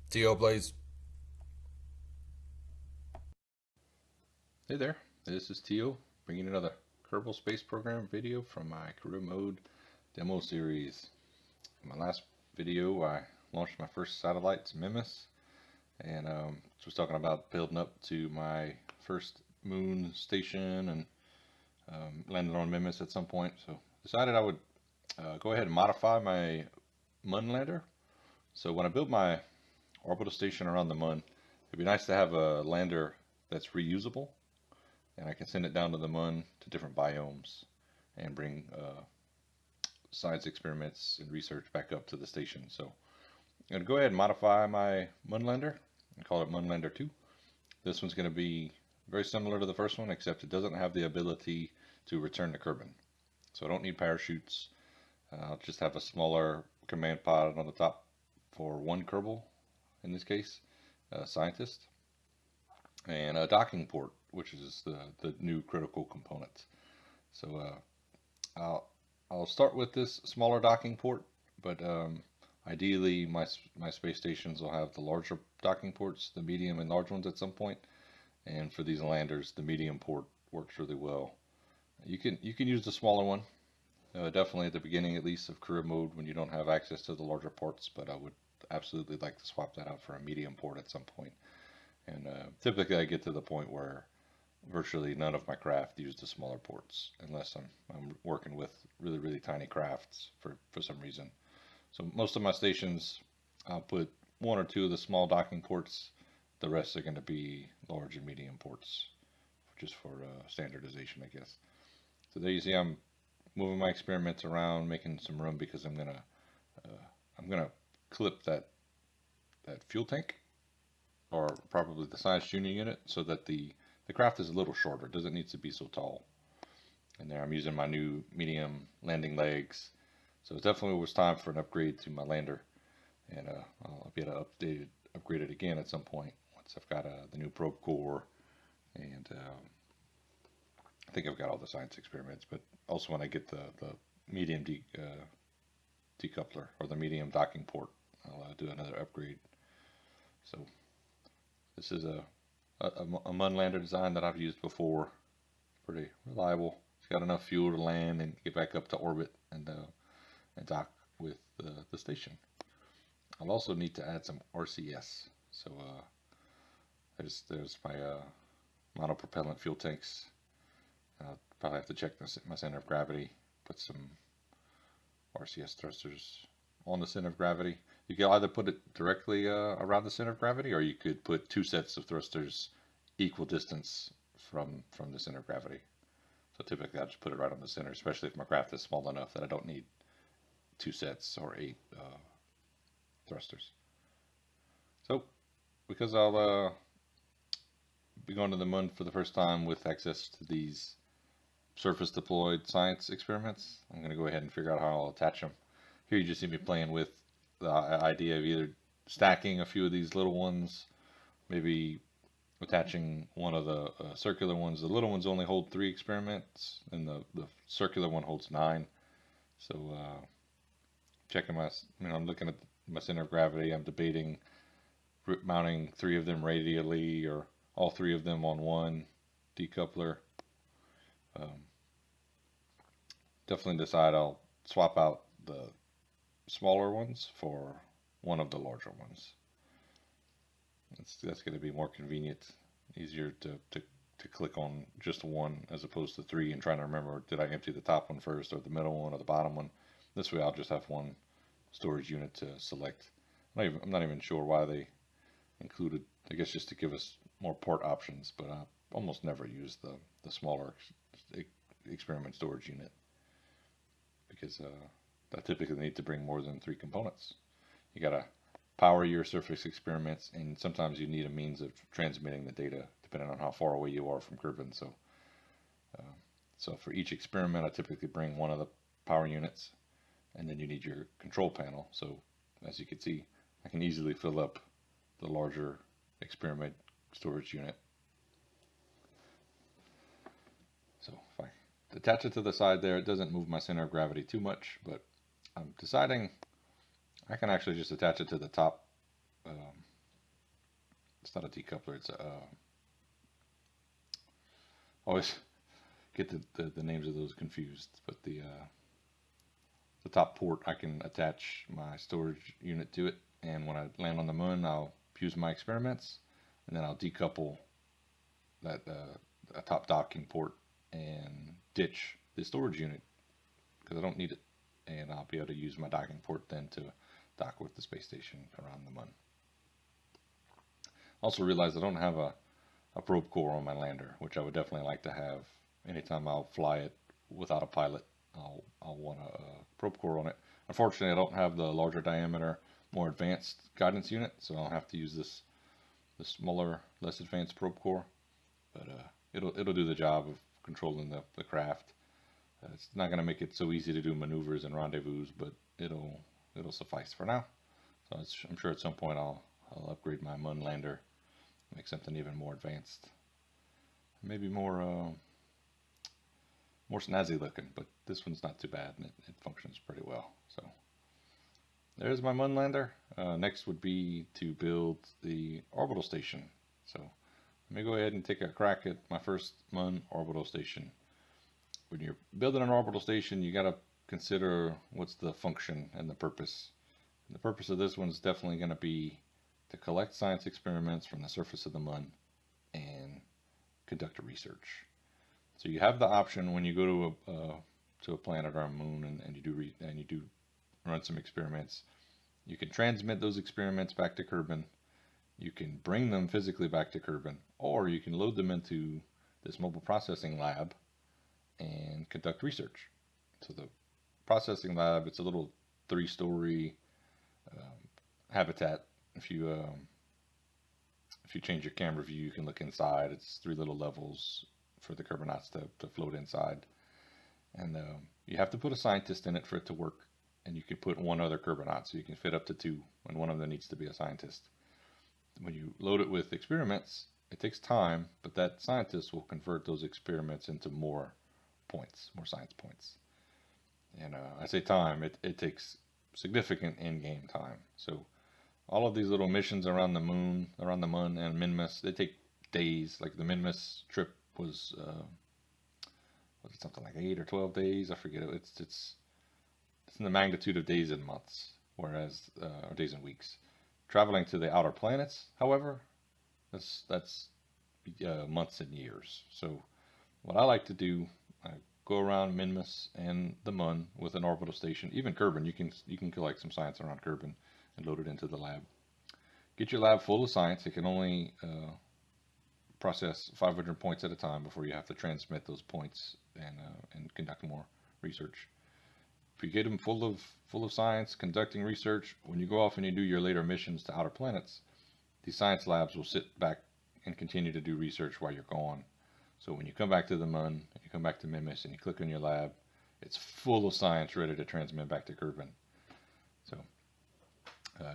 TO Blaze. Hey there, this is Tio bringing another Kerbal Space Program video from my career mode demo series. In my last video, I launched my first satellites, Mimas, and was talking about building up to my first moon station and landed on Mimas at some point. So decided I would go ahead and modify my Mun lander. So when I build my orbital station around the Mun, it'd be nice to have a lander that's reusable, and I can send it down to the Mun to different biomes and bring science experiments and research back up to the station. So I'm going to go ahead and modify my Mun lander and call it Mun Lander 2. This one's going to be very similar to the first one, except it doesn't have the ability to return to Kerbin. So I don't need parachutes. I'll just have a smaller command pod on the top for one Kerbal, in this case, a scientist, and a docking port, which is the new critical component. So I'll start with this smaller docking port, but ideally my space stations will have the larger docking ports, the medium and large ones at some point. And for these landers, the medium port works really well. You can use the smaller one, definitely at the beginning at least of career mode when you don't have access to the larger ports. But I would absolutely like to swap that out for a medium port at some point. And typically I get to the point where virtually none of my craft use the smaller ports unless I'm working with really tiny crafts for some reason. So most of my stations, I'll put one or two of the small docking ports. The rest are going to be large and medium ports, just for standardization, I guess. So there you see I'm moving my experiments around, making some room because I'm gonna clip that fuel tank, or probably the science junior unit, so that the craft is a little shorter. It doesn't need to be so tall. And there I'm using my new medium landing legs. So it definitely was time for an upgrade to my lander. And I'll be able to upgrade it again at some point once I've got the new probe core. And I think I've got all the science experiments, but also when I get the medium decoupler or the medium docking port, I'll do another upgrade. So this is a Mun lander design that I've used before. Pretty reliable. It's got enough fuel to land and get back up to orbit and dock with the station. I'll also need to add some RCS. So there's my monopropellant fuel tanks. I'll probably have to check my center of gravity. Put some RCS thrusters on the center of gravity. You can either put it directly around the center of gravity, or you could put two sets of thrusters equal distance from the center of gravity. So typically I'll just put it right on the center, especially if my craft is small enough that I don't need two sets or 8 thrusters. So because I'll be going to the Mun for the first time with access to these surface deployed science experiments, I'm going to go ahead and figure out how I'll attach them. Here you just see me playing with the idea of either stacking a few of these little ones, maybe attaching one of the circular ones. The little ones only hold 3 experiments, and the circular one holds 9. So checking I'm looking at my center of gravity. I'm debating mounting 3 of them radially or all 3 of them on one decoupler. Definitely decide I'll swap out the smaller ones for one of the larger ones. That's going to be more convenient, easier to click on just one as opposed to 3 and trying to remember, did I empty the top one first or the middle one or the bottom one. This way I'll just have one storage unit to select. I'm not even sure why they included, I guess just to give us more port options, but I almost never use the smaller experiment storage unit because I typically need to bring more than 3 components. You gotta power your surface experiments, and sometimes you need a means of transmitting the data depending on how far away you are from Kerbin. So for each experiment, I typically bring one of the power units, and then you need your control panel. So as you can see, I can easily fill up the larger experiment storage unit. So if I attach it to the side there, it doesn't move my center of gravity too much, but I'm deciding I can actually just attach it to the top it's not a decoupler. It's a always get the names of those confused. But the top port, I can attach my storage unit to it, and when I land on the moon, I'll use my experiments, and then I'll decouple that a top docking port and ditch the storage unit because I don't need it, and I'll be able to use my docking port then to dock with the space station around the moon. Also realized I don't have a probe core on my lander, which I would definitely like to have. Anytime I'll fly it without a pilot, I'll want a probe core on it. Unfortunately, I don't have the larger diameter, more advanced guidance unit, so I'll have to use the smaller, less advanced probe core. But it'll do the job of controlling the craft. It's not going to make it so easy to do maneuvers and rendezvous, but it'll suffice for now. So I'm sure at some point I'll upgrade my Mun lander, make something even more advanced, maybe more snazzy looking. But this one's not too bad, and it functions pretty well. So there's my Mun lander. Next would be to build the orbital station. So let me go ahead and take a crack at my first Mun orbital station. When you're building an orbital station, you got to consider what's the function and the purpose. And the purpose of this one is definitely going to be to collect science experiments from the surface of the Mun and conduct research. So you have the option when you go to a planet or a moon and you do run some experiments. You can transmit those experiments back to Kerbal. You can bring them physically back to Kerbal, or you can load them into this mobile processing lab and conduct research. So the processing lab, it's a little 3-story habitat. If you change your camera view, you can look inside. It's 3 little levels for the Kerbonauts to float inside. And you have to put a scientist in it for it to work. And you can put 1 other Kerbonaut, so you can fit up to 2, and one of them needs to be a scientist. When you load it with experiments, it takes time, but that scientist will convert those experiments into more points, more science points. And I say time, it takes significant in-game time. So all of these little missions around the moon, around the Mun and Minmus, they take days. Like the Minmus trip was it something like 8 or 12 days? I forget. It's in the magnitude of days and months, whereas or days and weeks. Traveling to the outer planets, however, that's months and years. So what I like to do, I go around Minmus and the Mun with an orbital station. Even Kerbal, you can collect some science around Kerbal and load it into the lab. Get your lab full of science. It can only process 500 points at a time before you have to transmit those points and conduct more research. If you get them full of science, conducting research, when you go off and you do your later missions to outer planets, these science labs will sit back and continue to do research while you're gone. So when you come back to the Mun, and you come back to Minmus, and you click on your lab, it's full of science ready to transmit back to Kerbal. So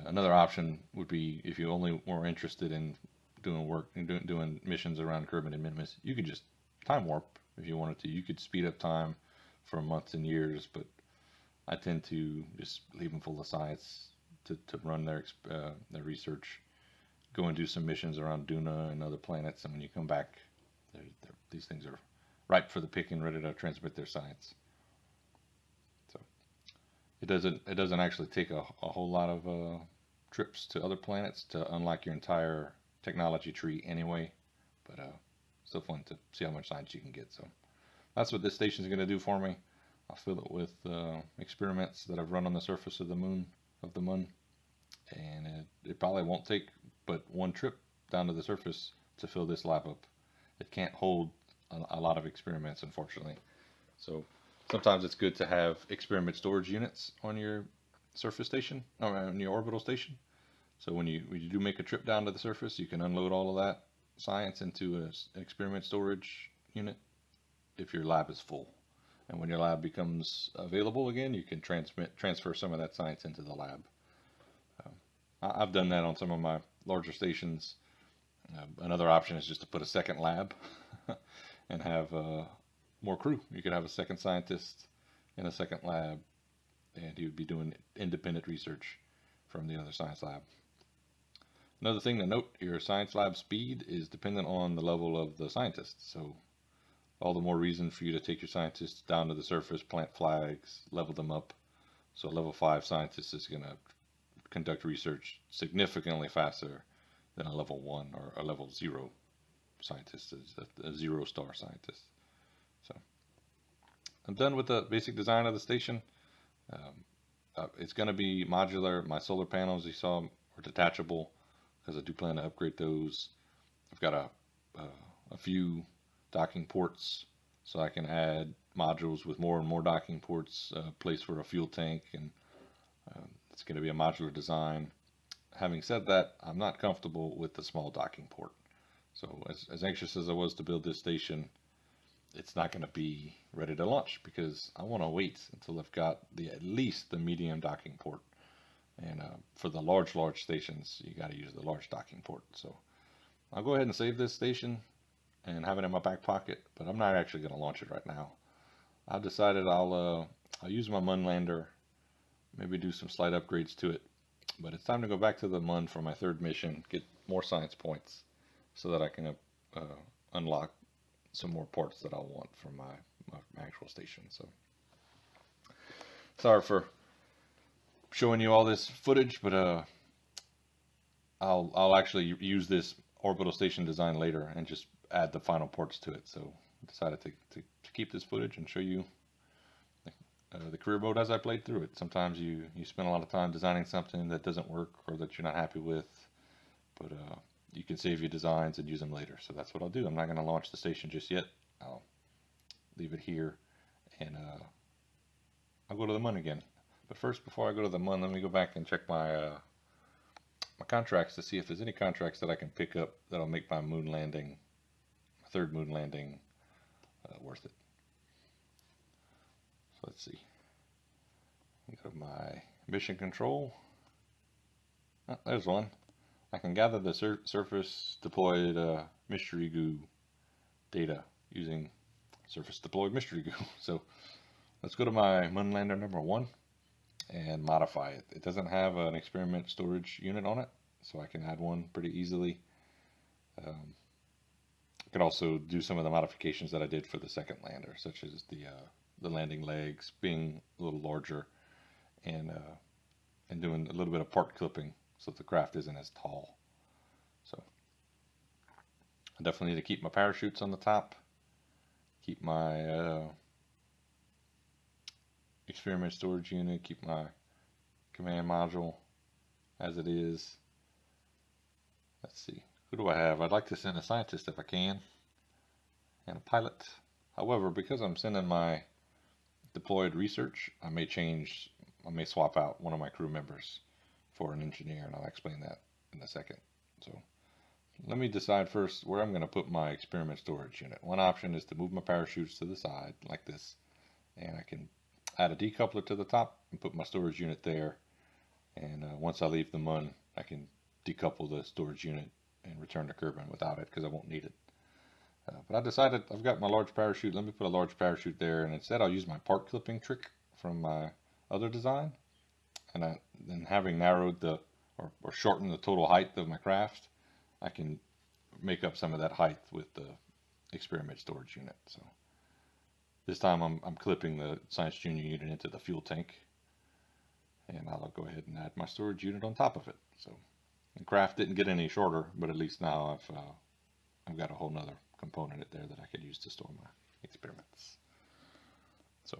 another option would be, if you only were interested in doing work and doing missions around Kerbal and Minmus, you could just time warp if you wanted to. You could speed up time for months and years, but I tend to just leave them full of science to run their research, go and do some missions around Duna and other planets, and when you come back, these things are ripe for the picking, ready to transmit their science. So it doesn't actually take a whole lot of trips to other planets to unlock your entire technology tree anyway, but still fun to see how much science you can get. So that's what this station is going to do for me. I'll fill it with experiments that I've run on the surface of the Mun, and it probably won't take but 1 trip down to the surface to fill this lab up. It can't hold a lot of experiments, unfortunately. So sometimes it's good to have experiment storage units on your surface station, or on your orbital station. So when you do make a trip down to the surface, you can unload all of that science into an experiment storage unit if your lab is full. And when your lab becomes available again, you can transfer some of that science into the lab. I've done that on some of my larger stations. Another option is just to put a second lab and have more crew. You could have a second scientist in a second lab, and he would be doing independent research from the other science lab. Another thing to note, your science lab speed is dependent on the level of the scientist. So all the more reason for you to take your scientists down to the surface, plant flags, level them up. So a level 5 scientist is going to conduct research significantly faster than a level 1 or a level 0 scientist, is a 0-star scientist. So I'm done with the basic design of the station. It's going to be modular. My solar panels you saw are detachable because I do plan to upgrade those. I've got a few docking ports, so I can add modules with more and more docking ports, place for a fuel tank, and it's going to be a modular design. Having said that, I'm not comfortable with the small docking port. So as anxious as I was to build this station, it's not going to be ready to launch because I want to wait until I've got at least the medium docking port. And for the large stations, you got to use the large docking port. So I'll go ahead and save this station and have it in my back pocket, but I'm not actually going to launch it right now. I've decided I'll use my Mun lander, maybe do some slight upgrades to it, but it's time to go back to the Mun for my 3rd mission, get more science points so that I can unlock some more parts that I'll want for my actual station. So sorry for showing you all this footage, but I'll actually use this orbital station design later and just add the final parts to it. So I decided to keep this footage and show you the career mode as I played through it. Sometimes you spend a lot of time designing something that doesn't work or that you're not happy with, but you can save your designs and use them later. So that's what I'll do. I'm not going to launch the station just yet. I'll leave it here, and I'll go to the Mun again. But first, before I go to the Mun, let me go back and check my my contracts to see if there's any contracts that I can pick up that'll make my moon landing, my 3rd moon landing, worth it. So let's see. Go to my mission control. Oh, there's one. I can gather the surface deployed mystery goo data using surface deployed mystery goo. So let's go to my Mun lander number 1 and modify it. It doesn't have an experiment storage unit on it, so I can add one pretty easily. I could also do some of the modifications that I did for the 2nd lander, such as the landing legs being a little larger, and doing a little bit of part clipping so that the craft isn't as tall. So I definitely need to keep my parachutes on the top, keep my experiment storage unit, keep my command module as it is. Let's see, who do I have? I'd like to send a scientist if I can, and a pilot. However, because I'm sending my deployed research, I may swap out one of my crew members for an engineer, and I'll explain that in a second. So let me decide first where I'm going to put my experiment storage unit. One option is to move my parachutes to the side like this, and I can add a decoupler to the top and put my storage unit there, and once I leave the Mun, I can decouple the storage unit and return to Kerbal without it because I won't need it. But I decided I've got my large parachute. Let me put a large parachute there, and instead I'll use my part clipping trick from my other design. And then having narrowed or shortened the total height of my craft, I can make up some of that height with the experiment storage unit. So this time I'm clipping the Science Junior unit into the fuel tank, and I'll go ahead and add my storage unit on top of it. So the craft didn't get any shorter, but at least now I've got a whole nother component there that I could use to store my experiments. So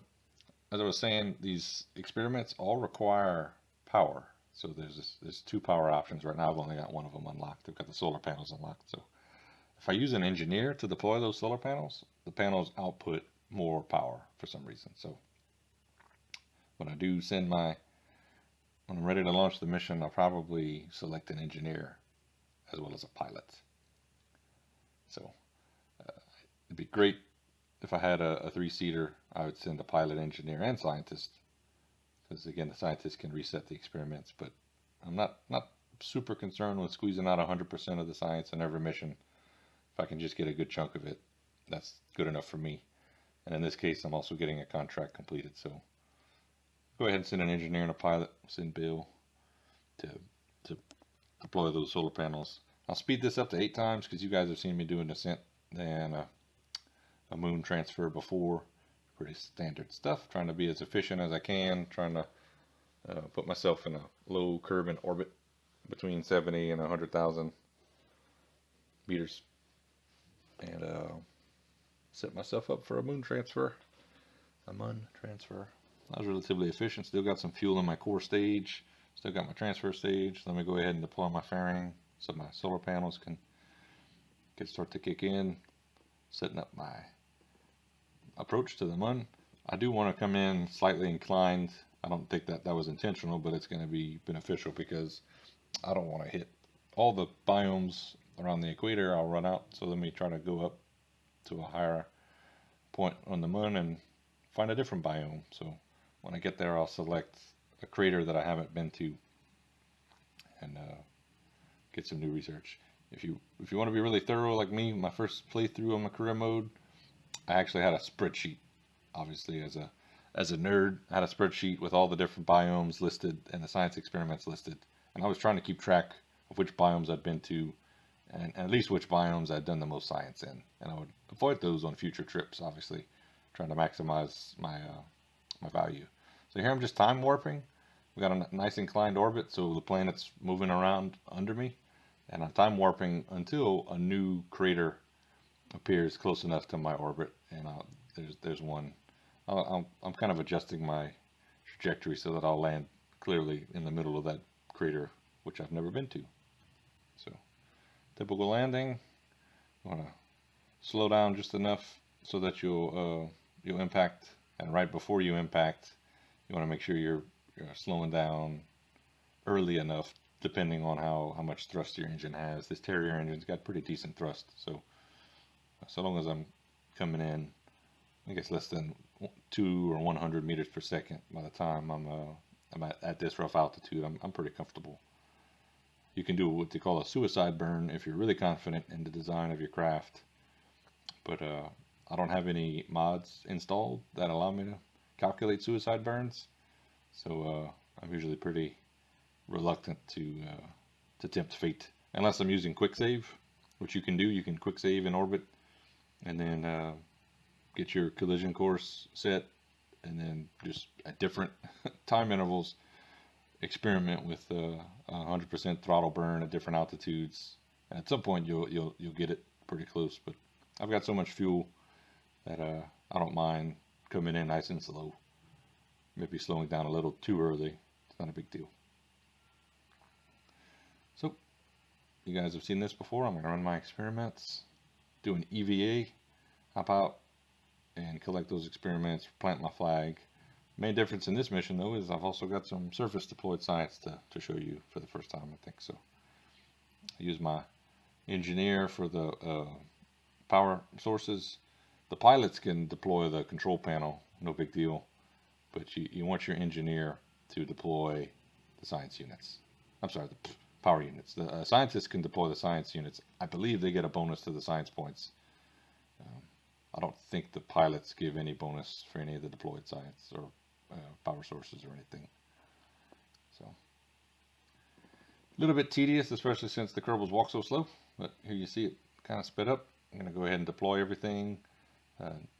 as I was saying, these experiments all require power. So there's 2 power options right now. I've only got one of them unlocked. I've got the solar panels unlocked. So if I use an engineer to deploy those solar panels, the panels output more power for some reason. So when I do when I'm ready to launch the mission, I'll probably select an engineer as well as a pilot. So it'd be great if I had a 3-seater. I would send a pilot, engineer, and scientist, because again, the scientist can reset the experiments. But I'm not super concerned with squeezing out 100% of the science in every mission. If I can just get a good chunk of it, that's good enough for me. And in this case, I'm also getting a contract completed. So go ahead and send an engineer and a pilot. Send Bill to deploy those solar panels. I'll speed this up to 8 times because you guys have seen me do an ascent and a moon transfer before. Pretty standard stuff. Trying to be as efficient as I can. Trying to put myself in a low Kerbal orbit between 70 and 100,000 meters. And set myself up for a moon transfer. A moon transfer. I was relatively efficient. Still got some fuel in my core stage. Still got my transfer stage. Let me go ahead and deploy my fairing so my solar panels can start to kick in. Setting up my approach to the moon. I do want to come in slightly inclined. I don't think that was intentional, but it's going to be beneficial because I don't want to hit all the biomes around the equator. I'll run out. So let me try to go up to a higher point on the moon and find a different biome. So when I get there, I'll select a crater that I haven't been to and get some new research. If you want to be really thorough like me, my first playthrough on my career mode, I actually had a spreadsheet. Obviously, as a nerd, I had a spreadsheet with all the different biomes listed and the science experiments listed. And I was trying to keep track of which biomes I'd been to and at least which biomes I'd done the most science in. And I would avoid those on future trips, obviously, trying to maximize my my value. So here I'm just time warping. We got a nice inclined orbit, so the planet's moving around under me. And I'm time warping until a new crater appears close enough to my orbit. And there's one. I'm kind of adjusting my trajectory so that I'll land clearly in the middle of that crater, which I've never been to. So, typical landing. You want to slow down just enough so that you'll impact, and right before you impact, you want to make sure you're slowing down early enough, depending on how much thrust your engine has. This Terrier engine's got pretty decent thrust, so long as I'm coming in, I guess less than 2 or 100 meters per second by the time I'm at this rough altitude, I'm pretty comfortable. You can do what they call a suicide burn if you're really confident in the design of your craft, but I don't have any mods installed that allow me to calculate suicide burns, so I'm usually pretty reluctant to tempt fate unless I'm using quick save, which you can do. You can quick save in orbit and then get your collision course set, and then just at different time intervals experiment with 100% throttle burn at different altitudes. And at some point you'll get it pretty close, but I've got so much fuel that I don't mind coming in nice and slow. Maybe slowing down a little too early. It's not a big deal. So you guys have seen this before. I'm going to run my experiments, do an EVA, hop out and collect those experiments, plant my flag. Main difference in this mission though is I've also got some surface deployed science to show you for the first time, I think. So I use my engineer for the power sources. The pilots can deploy the control panel, no big deal, but you want your engineer to deploy the science units. I'm sorry, the power units. The scientists can deploy the science units. I believe they get a bonus to the science points. I don't think the pilots give any bonus for any of the deployed science or power sources or anything. So, a little bit tedious, especially since the Kerbals walk so slow, but here you see it kind of sped up. I'm going to go ahead and deploy everything.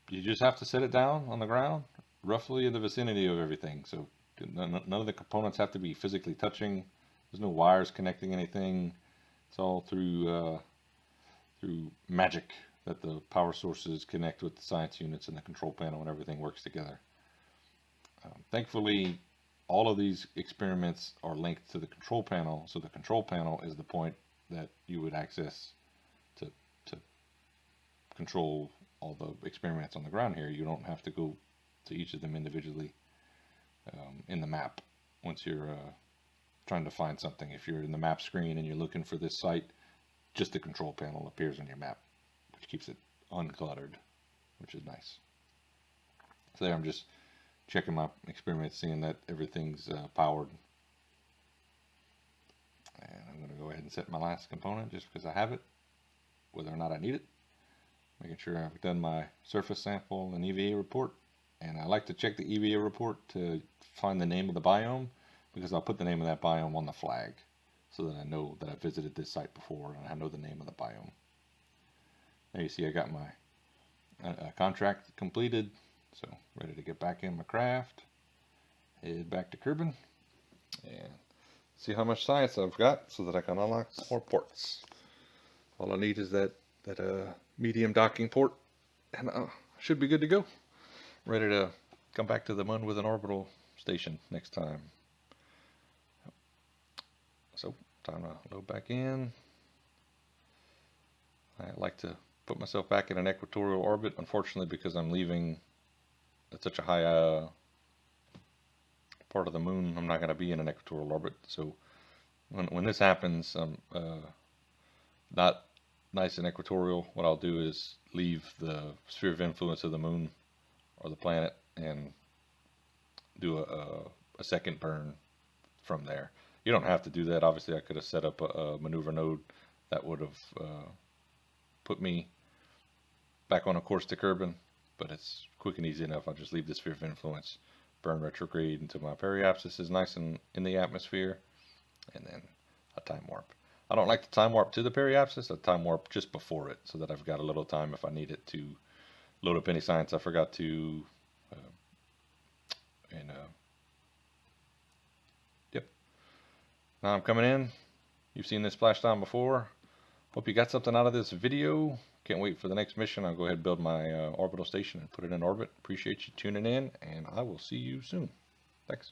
You just have to set it down on the ground, roughly in the vicinity of everything. So none of the components have to be physically touching. There's no wires connecting anything. It's all through magic that the power sources connect with the science units and the control panel, and everything works together. Thankfully, all of these experiments are linked to the control panel, so the control panel is the point that you would access to control all the experiments on the ground here. You don't have to go to each of them individually in the map once you're trying to find something. If you're in the map screen and you're looking for this site, just the control panel appears on your map, which keeps it uncluttered, which is nice. So there I'm just checking my experiments, seeing that everything's powered. And I'm going to go ahead and set my last component just because I have it, whether or not I need it. Making sure I've done my surface sample and EVA report. And I like to check the EVA report to find the name of the biome, because I'll put the name of that biome on the flag. so that I know that I visited this site before and I know the name of the biome. Now you see I got my contract completed, so ready to get back in my craft, head back to Kerbal, and see how much science I've got so that I can unlock some more ports. All I need is that medium docking port, and I should be good to go. Ready to come back to the moon with an orbital station next time. So, time to load back in. I like to put myself back in an equatorial orbit, unfortunately, because I'm leaving at such a high part of the moon. I'm not going to be in an equatorial orbit, so when this happens, I'm not nice and equatorial. What I'll do is leave the sphere of influence of the moon or the planet and do a second burn from there. You don't have to do that. Obviously, I could have set up a maneuver node that would have put me back on a course to Kerbal, but it's quick and easy enough. I'll just leave the sphere of influence, burn retrograde until my periapsis is nice and in the atmosphere, and then a time warp. I don't like to time warp to the periapsis. I time warp just before it, so that I've got a little time if I need it to load up any science I forgot to. Yep. Now I'm coming in. You've seen this splashdown before. Hope you got something out of this video. Can't wait for the next mission. I'll go ahead and build my orbital station and put it in orbit. Appreciate you tuning in, and I will see you soon. Thanks.